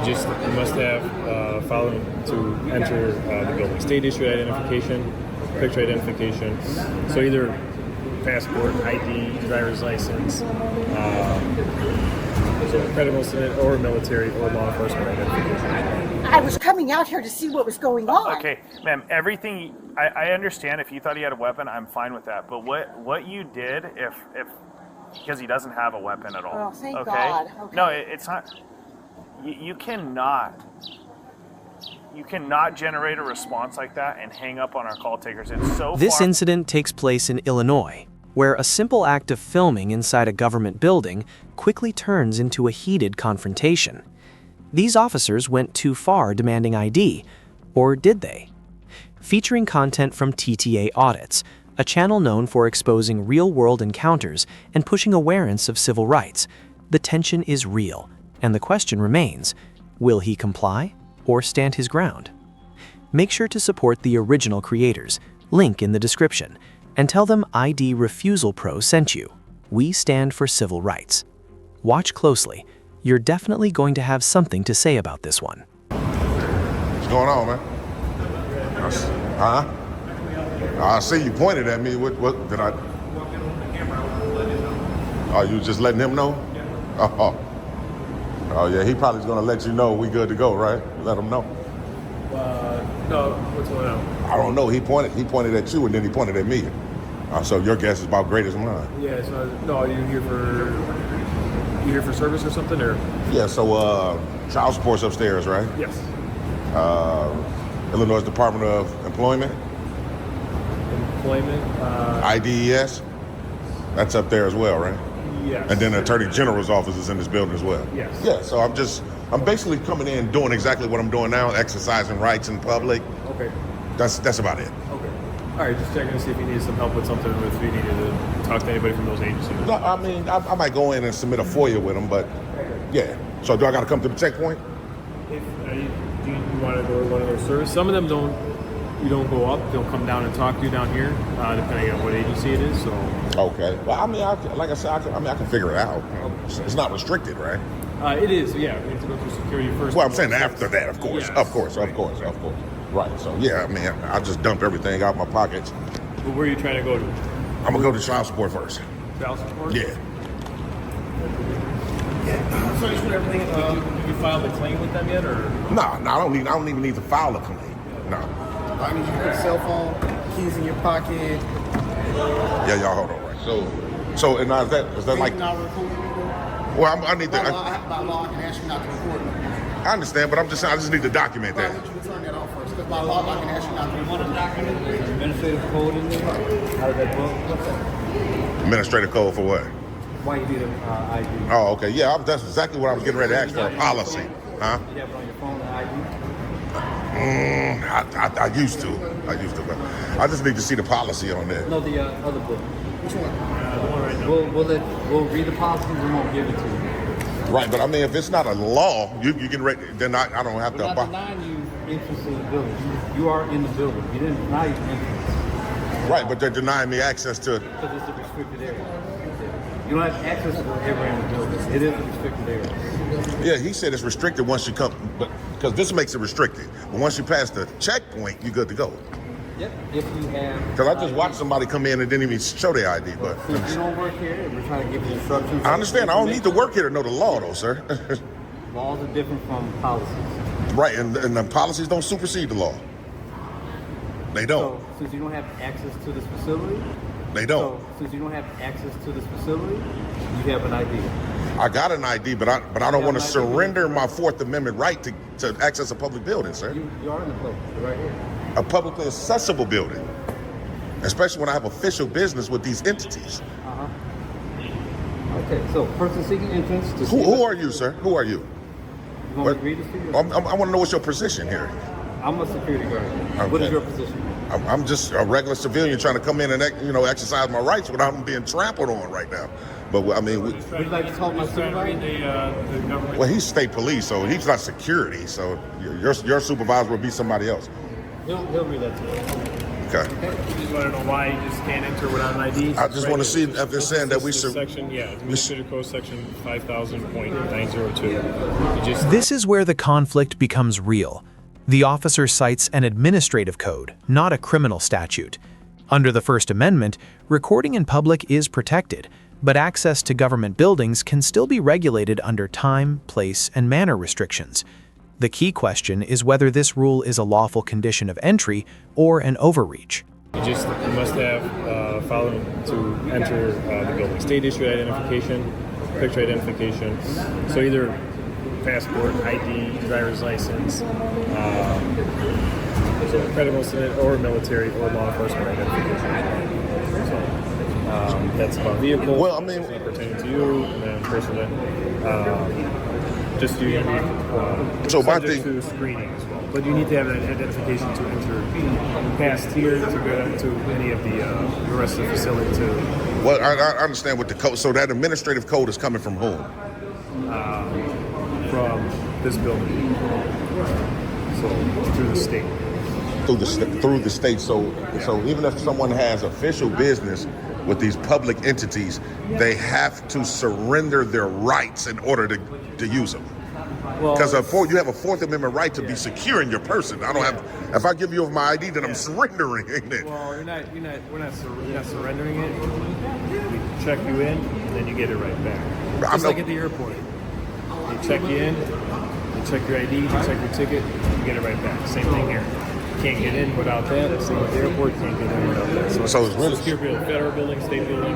You must have following to enter the building. State issued identification, picture identification. So either passport, ID, driver's license, so credible incident, or military or law enforcement identification. I was coming out here to see what was going on. Okay, ma'am, everything, I understand if you thought he had a weapon, I'm fine with that. But what you did, if because he doesn't have a weapon at all. Oh, thank God. Okay. No, it's not. You cannot generate a response like that and hang up on our call takers. It's so This incident takes place in Illinois, where a simple act of filming inside a government building quickly turns into a heated confrontation. These officers went too far demanding ID, or did they? Featuring content from TTA Audits, a channel known for exposing real-world encounters and pushing awareness of civil rights, the tension is real, and the question remains, will he comply or stand his ground? Make sure to support the original creators, link in the description, and tell them ID Refusal Pro sent you. We stand for civil rights. Watch closely. You're definitely going to have something to say about this one. What's going on, man? Huh? I see you pointed at me. What did I? Oh, you just letting him know? Oh yeah, he probably's gonna let you know we good to go, right? Let him know. No, what's going on? I don't know. He pointed at you and then he pointed at me. So your guess is about great as mine. Yeah, so no, are you here for service or something, or? Yeah. So child support's upstairs, right? Yes. Illinois Department of Employment. IDES. That's up there as well, right? Yes. And then the Attorney General's office is in this building as well. Yes. Yeah, so I'm basically coming in doing exactly what I'm doing now, exercising rights in public. Okay. That's about it. Okay. All right, just checking to see if you needed some help with something, or if you needed to talk to anybody from those agencies. No, I mean, I might go in and submit a FOIA with them, but yeah. So do I got to come to the checkpoint? If do you want to go to one of their service? Some of them don't. You don't go up. They'll come down and talk to you down here, depending on what agency it is. So. Okay. Well, I mean, like I said, I can figure it out. It's not restricted, right? It is. Yeah, we have to go through security first. Well, I'm saying after that, of course, yes. of course. Right. So yeah, I mean, I just dump everything out my pockets. But where are you trying to go to? I'm gonna go to child support first. Child support? Yeah. So you put everything. Have you filed a claim with them yet, or? No, I don't even need to file a claim. No. I need you to put a cell phone, keys in your pocket. Yeah, y'all hold on, right? So, and now is that like? Not recording. Well, I need to. By law, I can ask you not to record me. I understand, but I just need to document But I that. want you to turn that off first, because by law, I can ask you not to record me. Administrative code in there? How did that book? What's that? Administrative code for what? Why you need an ID? Oh, okay. Yeah, that's exactly what I was getting ready to ask for. A policy, huh? You have it on your phone, an ID? I used to, but I just need to see the policy on that. No, the other book. Which one? The one right now. We'll read the policy, we won't give it to you. Right, but I mean, if it's not a law, you can then I don't have We're to. not denying you entrance to the building. You are in the building. You didn't deny you entrance. Right, but they're denying me access to. Because it's a restricted area. You don't have access to everywhere in the building. It is a restricted area. Yeah, he said it's restricted once you come, but because this makes it restricted. But once you pass the checkpoint, you're good to go. Yep, if you have... Because I just watched somebody come in and didn't even show their ID. But Since you don't work here, we're trying to give you instructions. I understand. I don't need to work here to know the law, though, sir. Laws are different from policies. Right, and the policies don't supersede the law. They don't. So, since you don't have access to this facility... They don't. So, since you don't have access to this facility, you have an ID. I got an ID, but I don't want to surrender my Fourth Amendment right to access a public building, sir. You are in the public, you're right here. A publicly accessible building, especially when I have official business with these entities. Okay, so person seeking entrance to... Who are you, sir? Who are you? You want me to read this to you? I want to know what's your position here. I'm a security guard. What is your position? I'm just a regular civilian trying to come in and exercise my rights without being trampled on right now. But I mean, Would you like to talk to my supervisor? The government. well, he's state police, so he's not security. So your supervisor would be somebody else. He'll read that to you. Okay. You just want to know why you just can't enter without an ID? I just want to see if they're saying that we This should. section, yeah, Administrative Code section 5000.902. You just This is where the conflict becomes real. The officer cites an administrative code, not a criminal statute. Under the First Amendment, recording in public is protected, but access to government buildings can still be regulated under time, place, and manner restrictions. The key question is whether this rule is a lawful condition of entry or an overreach. You must have following to enter the building. State issued identification, picture identification. So either passport, ID, driver's license, so credible incident, or military or law enforcement identification. So that's about vehicle. Well, I mean, pertaining to you and then personally. Just you So my subject thing- to screening as well. But you need to have that identification to enter past here to go to any of the rest of the facility to Well, I understand what the code. So that administrative code is coming from whom? from this building. So through the state. Through the state. So even if someone has official business with these public entities, they have to surrender their rights in order to use them. Because you have a Fourth Amendment right to be secure in your person. I don't have. If I give you my ID, then I'm surrendering it. Well, we're not surrendering it. We check you in, and then you get it right back. Just like at the airport. They check you in, they check your ID, they check your ticket, you get it right back. Same thing here. You can't get in without that. Same at the airport, you can't get in without that. So it's really secure building, federal building, state building.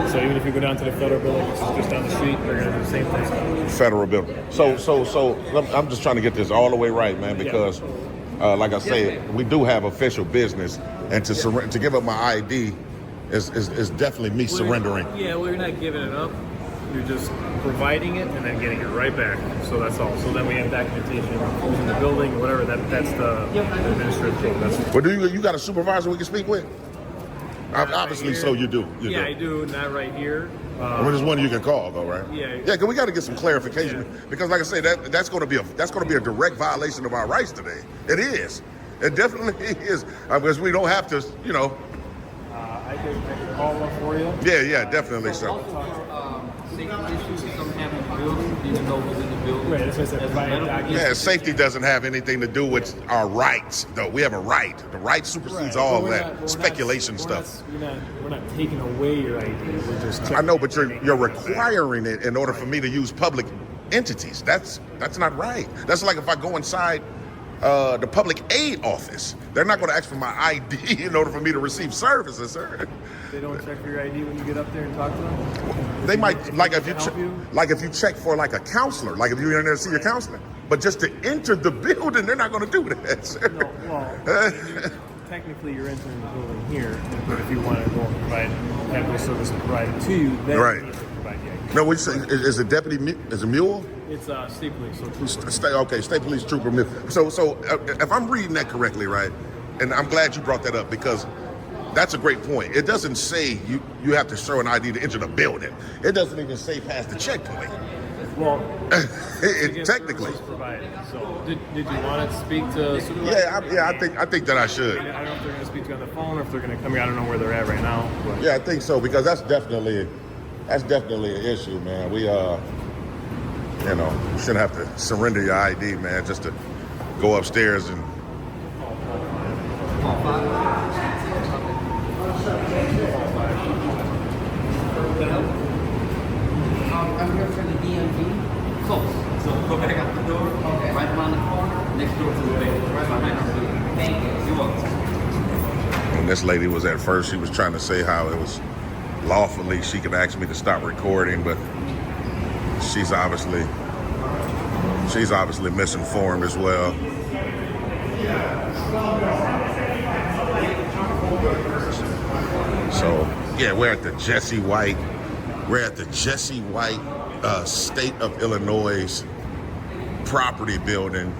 So even if you go down to the federal building, which is just down the street, they're going to do the same thing. Federal building. So I'm just trying to get this all the way right, man, because like I say, we do have official business, and to give up my ID is definitely me surrendering. Yeah, well, you're not giving it up. You're just providing it and then getting it right back. So that's all. So then we have documentation using the building, whatever. That's the administrative code. That's But you got a supervisor we can speak with? Obviously, so you do. You I do. Not right here. There's one you can call though, right? Yeah. Yeah, because we got to get some clarification because, like I say, that's going to be a direct violation of our rights today. It is. It definitely is. Because we don't have to, I can call one for you. Yeah, definitely so. Safety issues that some have in the building, even though within the building. Right. That's what I said. Provide documents. Yeah, safety doesn't have anything to do with our rights, though. We have a right. The right supersedes all that speculation stuff. We're not taking away your ID. We're just checking. I know, but you're requiring it in order for me to use public entities. That's not right. That's like if I go inside the public aid office. They're not going to ask for my ID in order for me to receive services, sir. They don't check for your ID when you get up there and talk to them? They might, if you check for like a counselor, like if you're in there to see your counselor. But just to enter the building, they're not going to do that, sir. No, well, technically you're entering the building here, but if you want to go and have those services provided to you, then you need to provide the ID. No, what you say? Is it deputy? Is it mule? It's state police, so trooper. State police trooper mule. So if I'm reading that correctly, right? And I'm glad you brought that up because that's a great point. It doesn't say you have to show an ID to enter the building. It doesn't even say past the checkpoint. Well, technically. So did you want to speak to supervisor? I think that I should. I don't know if they're going to speak to you on the phone or if they're going to come here. I don't know where they're at right now. But. Yeah, I think so because that's definitely an issue, man. We you shouldn't have to surrender your ID, man, just to go upstairs and. I'm here for the DMV. Close. So go back out the door, right around the corner, next door to the bank, right behind our building. Thank you. You're welcome. And this lady was at first, she was trying to say how it was lawfully she could ask me to stop recording, but she's obviously misinformed as well. So yeah, we're at the Jesse White State of Illinois property building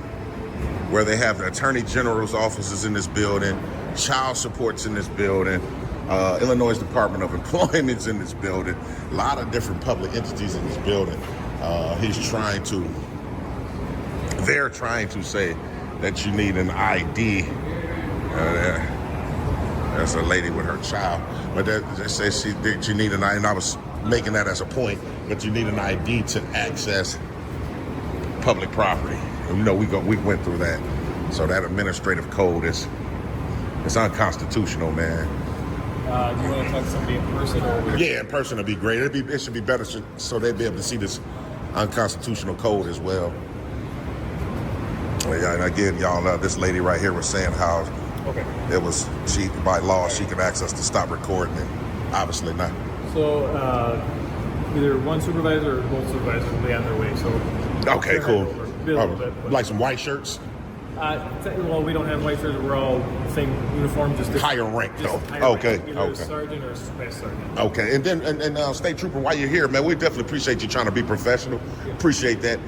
where they have the Attorney General's offices in this building, child support's in this building, Illinois Department of Employment's in this building, a lot of different public entities in this building. They're trying to say that you need an ID. That's a lady with her child. But they say she need an ID, and I was making that as a point, but you need an ID to access public property. And, you know, we went through that. So that administrative code it's unconstitutional, man. Do you want to talk to somebody in person? Or Yeah, in person would be great. It should be better so they'd be able to see this unconstitutional code as well. And again, y'all, this lady right here was saying how by law she could ask us to stop recording it. Obviously not. So either one supervisor or both supervisors will be on their way. So okay, cool. Like some white shirts. Well, we don't have white shirts. We're all the same uniform, just higher rank though. Either a sergeant or a staff sergeant. Okay, and then state trooper, while you're here, man, we definitely appreciate you trying to be professional. Yeah. Appreciate that.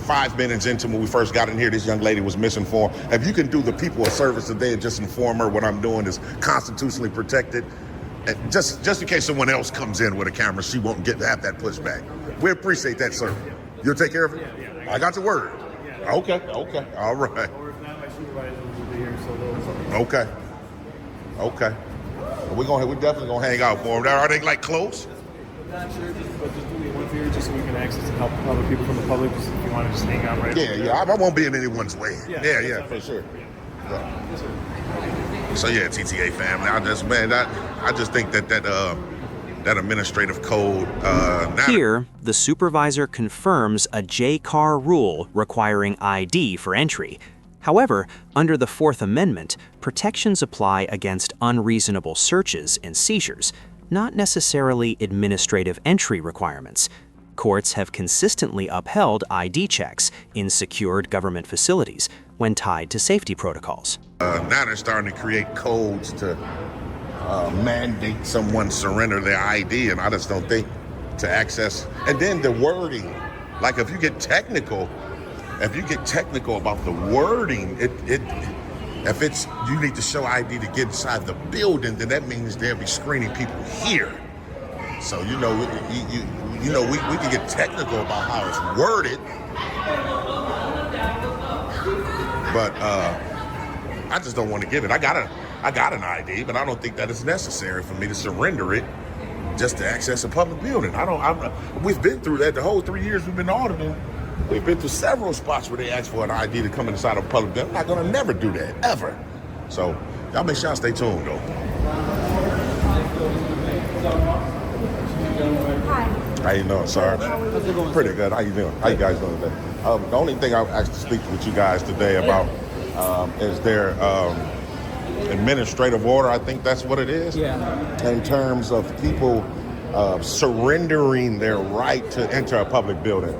5 minutes into when we first got in here, this young lady was misinformed. If you can do the people a service today and just inform her what I'm doing is constitutionally protected, and just in case someone else comes in with a camera, she won't have that pushback. We appreciate that, sir. You'll take care of it. Yeah. I got your word. Okay, all right. Or if not, my supervisor will be here, so they'll... Okay. We're definitely gonna hang out for them. Are they like close? Not sure, but just do me one favor, just so we can access and help other people from the public. Just if you want to just hang out right. Yeah. I won't be in anyone's way. Yeah, for sure. Yeah. Yes, sir. So yeah, TTA family. I just think that administrative code. Here, the supervisor confirms a J-car rule requiring ID for entry. However, under the Fourth Amendment, protections apply against unreasonable searches and seizures, not necessarily administrative entry requirements. Courts have consistently upheld ID checks in secured government facilities when tied to safety protocols. Now they're starting to create codes to mandate someone surrender their ID, and I just don't think to access. And then the wording, like if you get technical about the wording, if it's you need to show ID to get inside the building, then that means they'll be screening people here. So we can get technical about how it's worded, but I just don't want to give it. I got an ID, but I don't think that it's necessary for me to surrender it just to access a public building. We've been through that the whole 3 years we've been auditing. We've been through several spots where they ask for an ID to come inside a public building. I'm not gonna never do that, ever. So y'all make sure y'all stay tuned though. Hi. How you doing, sir? Pretty good. How you doing? How you guys doing today? The only thing I asked to speak with you guys today about is their administrative order. I think that's what it is. Yeah. In terms of people surrendering their right to enter a public building.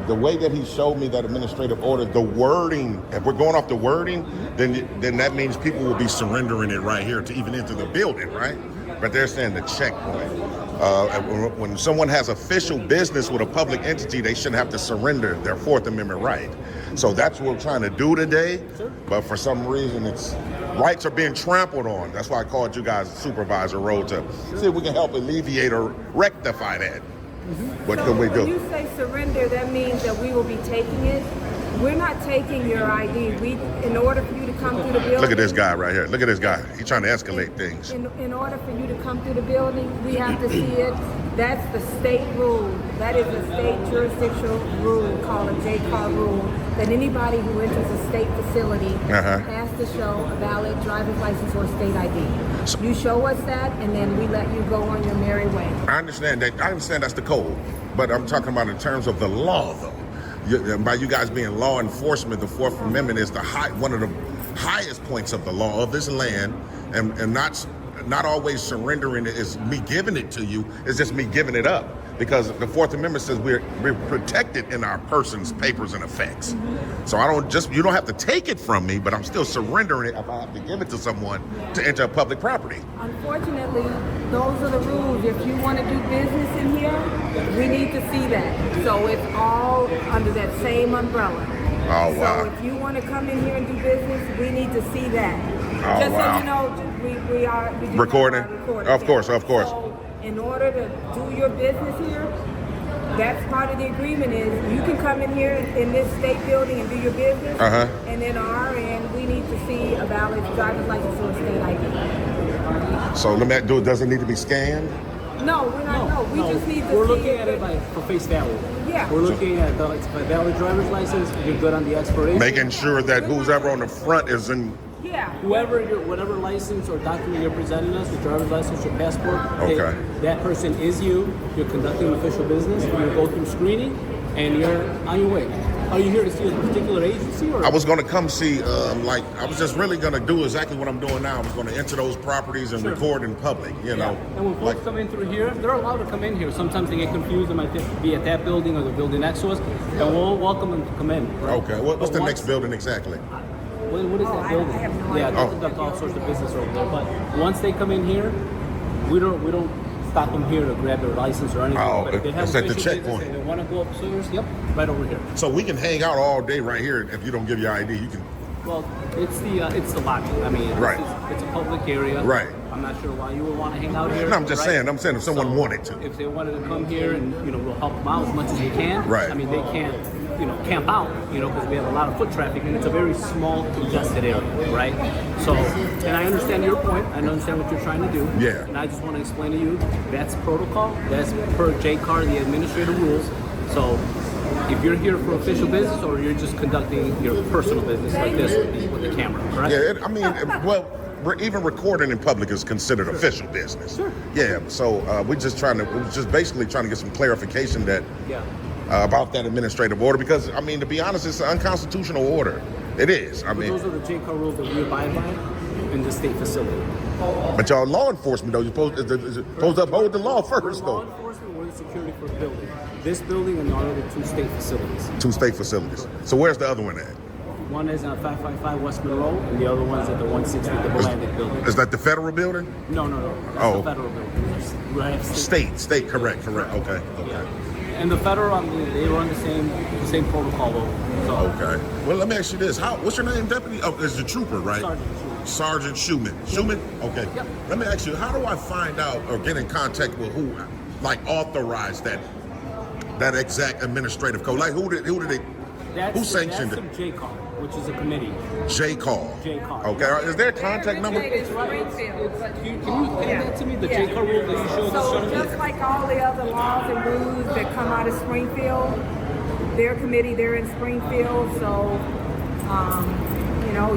The way that he showed me that administrative order, the wording, if we're going off the wording, then that means people will be surrendering it right here to even enter the building, right? But they're saying the checkpoint. When someone has official business with a public entity, they shouldn't have to surrender their Fourth Amendment right. So that's what we're trying to do today. But for some reason, rights are being trampled on. That's why I called you guys supervisor role to see if we can help alleviate or rectify that. What can we do? When you say surrender, that means that we will be taking it. We're not taking your ID. In order for you to come through the building. Look at this guy right here. Look at this guy. He's trying to escalate things. In order for you to come through the building, we have to see it. That's the state rule. That is a state jurisdictional rule called a J-car rule, that anybody who enters a state facility has to show a valid driver's license or state ID. So, you show us that, and then we let you go on your merry way. I understand that. I understand that's the code, but I'm talking about in terms of the law, though. By you guys being law enforcement, the Fourth Amendment is one of the highest points of the law of this land, and not always surrendering it is me giving it to you. It's just me giving it up, because the Fourth Amendment says we're protected in our person's papers and effects. So you don't have to take it from me, but I'm still surrendering it if I have to give it to someone to enter public property. Unfortunately, those are the rules. If you want to do business in here, we need to see that. So it's all under that same umbrella. Oh, wow. So if you want to come in here and do business, we need to see that. Oh, Just wow. so you know, we recording. Of course. So in order to do your business here, That's part of the agreement is you can come in here in this state building and do your business. And then on our end, we need to see a valid driver's license or a state ID. So let me do it. Does it need to be scanned? No, we're not. No, we just need to We're see looking it. at it by for face value. Yeah. We're looking at it's a valid driver's license. You're good on the expiration. Making sure that who's ever on the front is in. Yeah. Whatever license or document you're presenting us, the driver's license or passport, Okay. that person is you. You're conducting official business. You're gonna go through screening, and you're on your way. Are you here to see a particular agency? Or? I was going to come see, I was just really going to do exactly what I'm doing now. I was going to enter those properties and record in public, you know. And when folks come in through here, they're allowed to come in here. Sometimes they get confused. They might be at that building or the building next to us, and we'll welcome them to come in. Right? Okay, what's the next building exactly? What is that building? I have no Yeah, idea. they conduct all sorts of business over there. But once they come in here, we don't stop them here to grab their license or anything. Oh, but if they have it's at the official checkpoint. business and they want to go upstairs, yep, right over here. So we can hang out all day right here if you don't give your ID. You can. Well, it's the lobby. I mean, Right. it's a public area. Right. I'm not sure why you would want to hang out here. No, I'm just saying. I'm saying if someone wanted to. If they wanted to come here and we'll help them out as much as we can. Right. I mean, they can't camp out, because we have a lot of foot traffic and it's a very small congested area, right? So, and I understand your point. I understand what you're trying to do. Yeah. And I just want to explain to you that's protocol. That's per JCAR, the administrative rules. So, if you're here for official business or you're just conducting your personal business like this with the camera, correct? Yeah, even recording in public is considered official business. Sure. Yeah, so we're just basically trying to get some clarification that Yeah. about that administrative order because, I mean, to be honest, it's an unconstitutional order. It is. I But mean, those are the JCAR rules that we abide by in the state facility. but y'all law enforcement, though, you're supposed to uphold the law first, Law though. enforcement, we're the security for the building. This building and our other two state facilities. Two state facilities. So where's the other one at? One is on 555 West Monroe, and the other one's at the 160 the Atlantic building. Is that the federal building? No. That's Oh. the federal building. Right. State, correct. Okay. Yeah. And the federal, I mean, they run the same protocol though. So, Okay. Well, let me ask you this. What's your name, Deputy? Oh, it's the trooper, right? Sergeant Schumann. Schumann? Okay. Yep. Let me ask you, how do I find out or get in contact with who, authorized that exact administrative code? Like, who sanctioned that's it? That's JCAR, which is a committee. JCAR. JCAR. Okay. Is there a contact number? Can you hand that to me, the JCAR rule that you showed us? So just like all the other laws and rules that come out of Springfield, their committee, they're in Springfield, so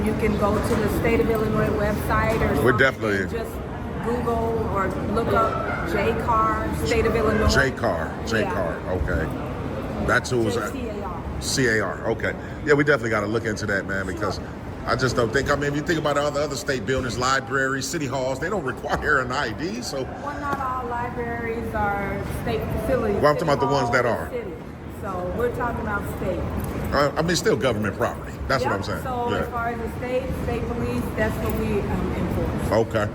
you can go to the State of Illinois website or We're something, definitely- just Google or look up JCAR, State of Illinois. JCAR. Okay. That's who was at. CAR. Okay. Yeah, we definitely got to look into that, man, because I just don't think. I mean, if you think about all the other state buildings, libraries, city halls, they don't require an ID. So, Well, not all libraries are state facilities. Well, I'm talking about the City ones that Hall are. is city. So we're talking about state. I mean, still government property. That's what I'm saying. So as Yeah. far as the state police, that's what we enforce. Okay.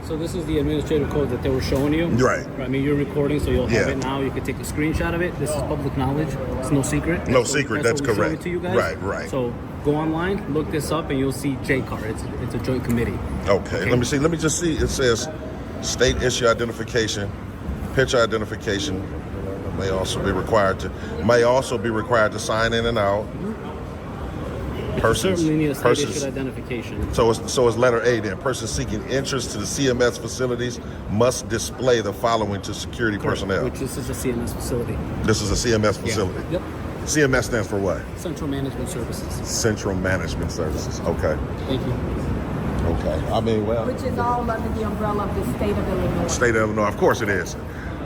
So this is the administrative code that they were showing you. Right. I mean, you're recording, so you'll have Yeah. it now. You can take a screenshot of it. This is public knowledge. It's no secret. No secret, that's what we showed correct. it to you guys. Right. So go online, look this up, and you'll see JCAR. It's a joint committee. Okay. Let me see. Let me just see. It says state issue identification, picture identification may also be required to sign in and out. Persons. Certainly need a state issued identification. So it's letter A then. Persons seeking entrance to the CMS facilities must display the following to security personnel. Which is a CMS facility. This is a CMS facility. Yep. CMS stands for what? Central Management Services. Central Management Services. Okay. Thank you. Okay. I mean, well. Which is all under the umbrella of the state of Illinois. State of Illinois, of course it is.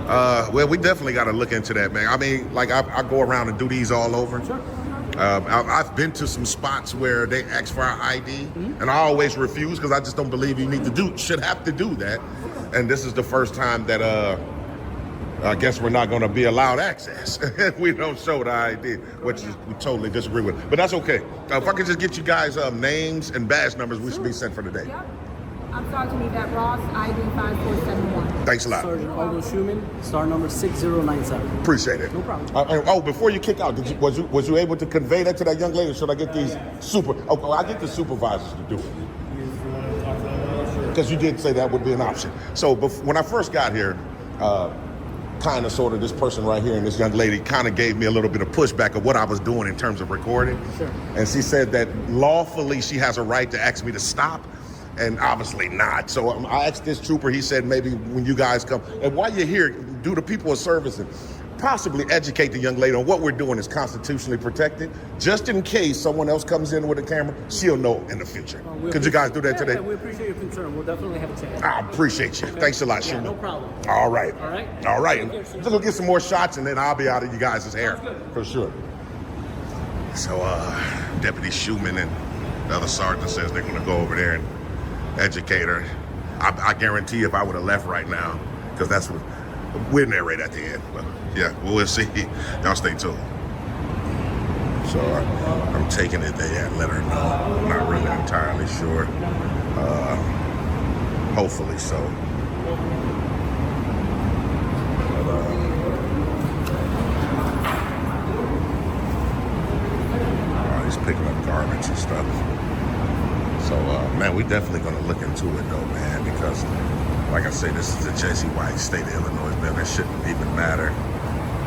Well, we definitely got to look into that, man. I mean, like I go around and do these all over. Sure. I've been to some spots where they ask for our ID, and I always refuse because I just don't believe you should have to do that. And this is the first time that I guess we're not going to be allowed access if we don't show the ID, which we totally disagree with. But that's okay. If I could just get you guys names and badge numbers, we should be sent for today. Yep. I'm Sergeant Yvette Ross, ID 5471. Thanks a lot. Sergeant Aldo Schumann, star number 6097. Appreciate it. No problem. Oh, before you kick out, was you able to convey that to that young lady? Or should I get these I get the supervisors to do it. Because you did say that would be an option. So when I first got here, kind of sort of this person right here and this young lady kind of gave me a little bit of pushback of what I was doing in terms of recording. Sure. And she said that lawfully she has a right to ask me to stop, and obviously not. So I asked this trooper, he said maybe when you guys come, and while you're here, do the people of service and possibly educate the young lady on what we're doing is constitutionally protected, just in case someone else comes in with a camera, she'll know in the future. Could you guys do that today? Yeah, we appreciate your concern. We'll definitely have a chat. I appreciate you. Thanks a lot, Yeah, Shuma. no problem. All right. All right? All right. Take care, Just gonna get some more shots and then I'll be out of you guys' hair. For sure. So Deputy Schumann and the other sergeant says they're gonna go over there and educate her. I guarantee if I would have left right now, because that's what we're there right at the end. But yeah, we'll see. Y'all stay tuned. So I'm taking it there and let her know. I'm not really entirely sure. Hopefully so. But, he's picking up garbage and stuff. So, man, we definitely going to look into it, though, man, because, like I say, this is the Jesse White state of Illinois bill. It shouldn't even matter.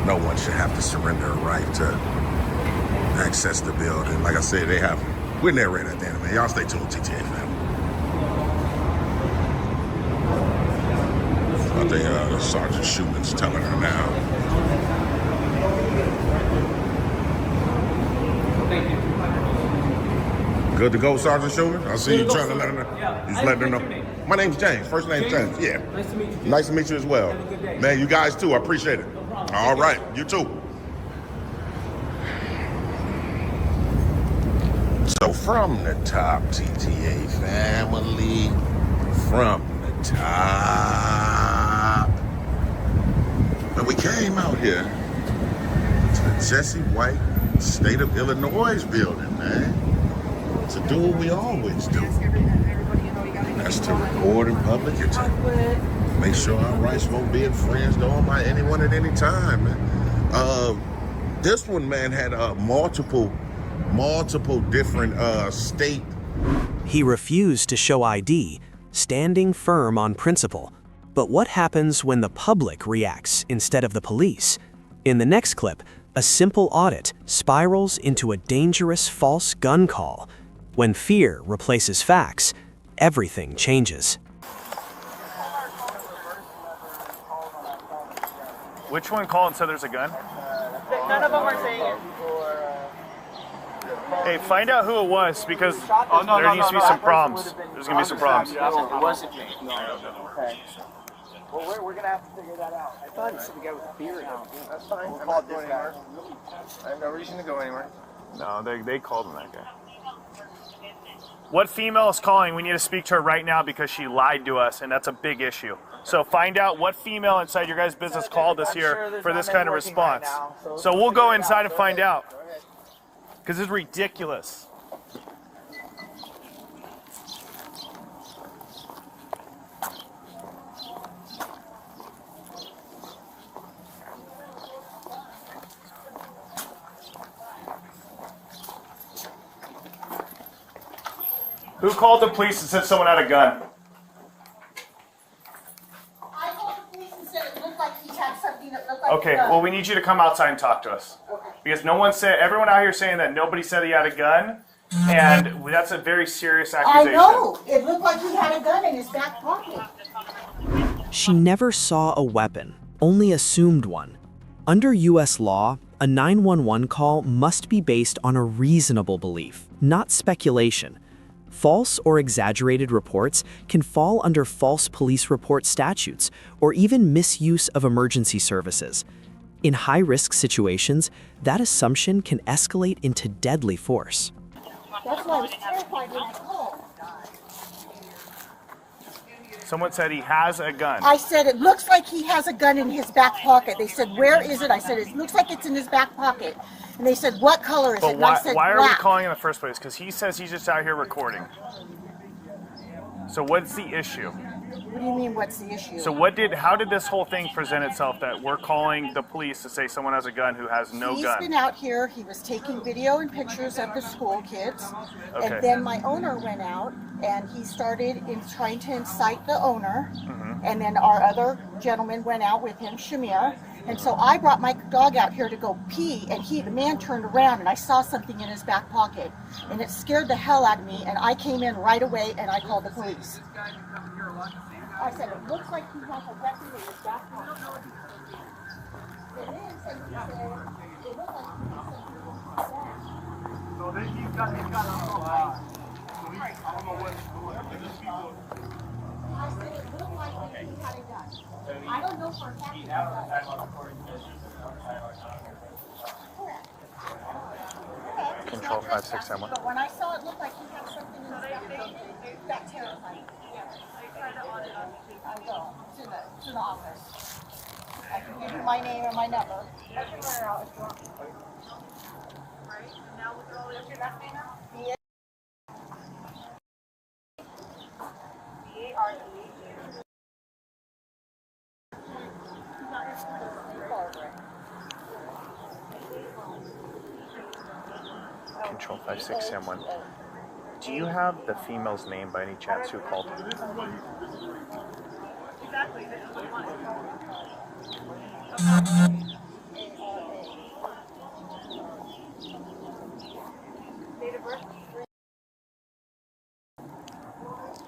No one should have to surrender a right to access the building. Like I said, we're there right at the end, man. Y'all stay tuned, TTA family. I think Sergeant Schumann's telling her now. Thank you. Good to go, Sergeant Schumann? I see you trying to let her know. Yeah. He's letting her know. My name's James. First name's James. Yeah. Nice to meet you. Nice to meet you as well. Have a good day. Man, you guys too. I appreciate it. All right. You too. So from the top, TTA family, from the top. And we came out here to the Jesse White State of Illinois building, man, to do what we always do. That's to record in public and to make sure our rights won't be infringed on by anyone at any time, man. This one, man, had multiple different state. He refused to show ID, standing firm on principle. But what happens when the public reacts instead of the police? In the next clip, a simple audit spirals into a dangerous false gun call. When fear replaces facts, everything changes. Which one called and said there's a gun? None of them are saying it. Hey, find out who it was, because there needs to be some problems. There's going to be some problems. It wasn't me. No. Okay. Well, we're going to have to figure that out. I thought he said the guy with the beard. That's fine. We'll call this guy. I have no reason to go anywhere. No, they called him that guy. What female is calling? We need to speak to her right now because she lied to us, and that's a big issue. So find out what female inside your guys' business called us here for this kind of response. So we'll go inside and find out. Because it's ridiculous. Who called the police and said someone had a gun? I called the police and said it looked like he had something that looked like Okay, a gun. well, we need you to come outside and talk to us. Okay. Because everyone out here saying that nobody said he had a gun, and that's a very serious I accusation. know. It looked like he had a gun in his back pocket. She never saw a weapon, only assumed one. Under U.S. law, a 911 call must be based on a reasonable belief, not speculation. False or exaggerated reports can fall under false police report statutes or even misuse of emergency services. In high-risk situations, that assumption can escalate into deadly force. That's why I was terrified when I called. Someone said he has a gun. I said, it looks like he has a gun in his back pocket. They said, where is it? I said, it looks like it's in his back pocket. And they said, what color is it? But And I said, why are we black. calling in the first place? Because he says he's just out here recording. So what's the issue? What do you mean, what's the issue? So how did this whole thing present itself that we're calling the police to say someone has a gun who has no gun? He's been out here, he was taking video and pictures of the school kids, Okay. and then my owner went out and he started trying to incite the owner, and then our other gentleman went out with him, Shamir, and so I brought my dog out here to go pee, and the man turned around and I saw something in his back pocket, and it scared the hell out of me, and I came in right away and I called the police. I said, it looks like he has a weapon in his back pocket. The man said it looked like he has something in his back. So then he's got a lot. So I don't know what I said it looked like he had a gun. I don't know for a fact he had a gun. Correct. Control 5671. But when I saw it looked like he had something in his back pocket, that terrified me. I will. To the office. I can give you my name and my number. Control 5671. Do you have the female's name by any chance who called?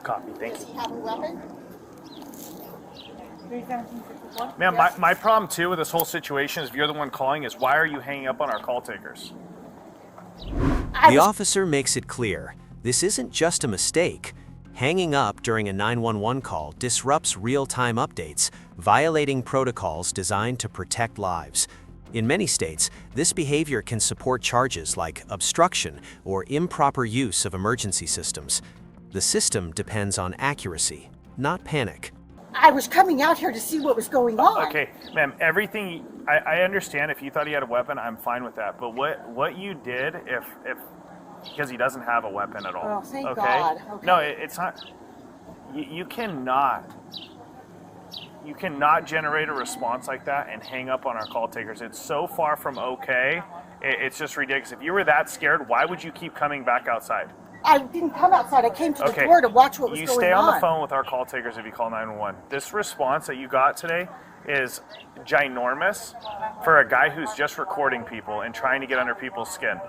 Copy, thank Does you. he have a weapon? Man, my problem too with this whole situation is if you're the one calling is why are you hanging up on our call takers? The officer makes it clear, this isn't just a mistake. Hanging up during a 911 call disrupts real-time updates, violating protocols designed to protect lives. In many states, this behavior can support charges like obstruction or improper use of emergency systems. The system depends on accuracy, not panic. I was coming out here to see what was going on. Okay, ma'am, everything, I understand if you thought he had a weapon, I'm fine with that. But what you did, if because he doesn't have a weapon at all. Oh, thank God. Okay. No, it's not, you cannot generate a response like that and hang up on our call takers. It's so far from okay, it's just ridiculous. If you were that scared, why would you keep coming back outside? I didn't come outside. I came to the door to watch what was you going on. You stay on the phone with our call takers if you call 911. This response that you got today is ginormous for a guy who's just recording people and trying to get under people's skin.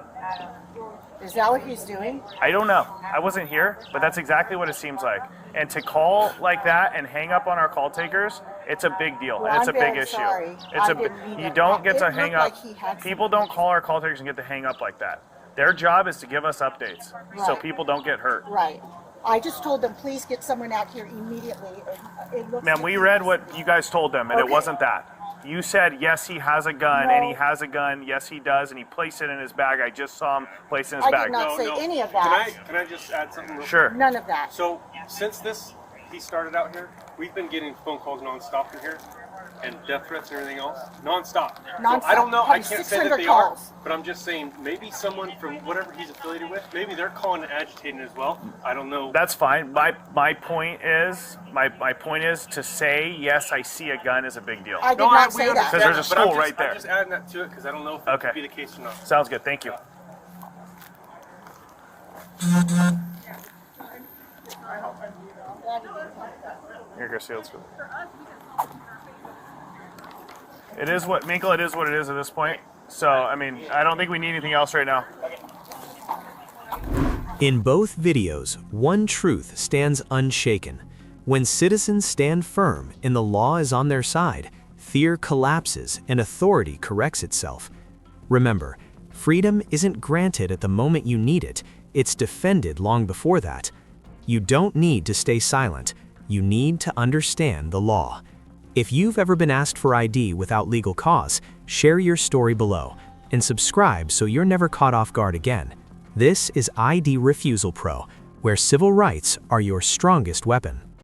Is that what he's doing? I don't know. I wasn't here, but that's exactly what it seems like. And to call like that and hang up on our call takers, it's a big deal. Well, and it's I'm a big very issue. sorry. You don't get to hang up. Like People don't call our call takers and get to hang up like that. Their job is to give us updates so people don't get hurt. Right. I just told them, please get someone out here immediately. Ma'am, we read what you guys told them, and it wasn't that. You said, yes, he has a gun, and he has a gun. Yes, he does, and he placed it in his bag. I just saw him place it in his bag. I did not say any of that. Can I just add something real Sure. quick? None of that. So, since he started out here, we've been getting phone calls nonstop in here, and death threats and everything else, nonstop. Nonstop. So I don't know, I Probably can't say that 600 they calls. are, but I'm just saying, maybe someone from whatever he's affiliated with, maybe they're calling and agitating as well. I don't know. That's fine. My point is to say, yes, I see a gun is a big deal. I did not say that. Because there's a school right there. I'm just adding that to it because I don't know if it could be the case or not. Sounds good. Thank you. Here, Garcia, let's go. It is what, Minkle, it is what it is at this point. So, I mean, I don't think we need anything else right now. In both videos, one truth stands unshaken. When citizens stand firm and the law is on their side, fear collapses and authority corrects itself. Remember, freedom isn't granted at the moment you need it, it's defended long before that. You don't need to stay silent, you need to understand the law. If you've ever been asked for ID without legal cause, share your story below and subscribe so you're never caught off guard again. This is ID Refusal Pro, where civil rights are your strongest weapon.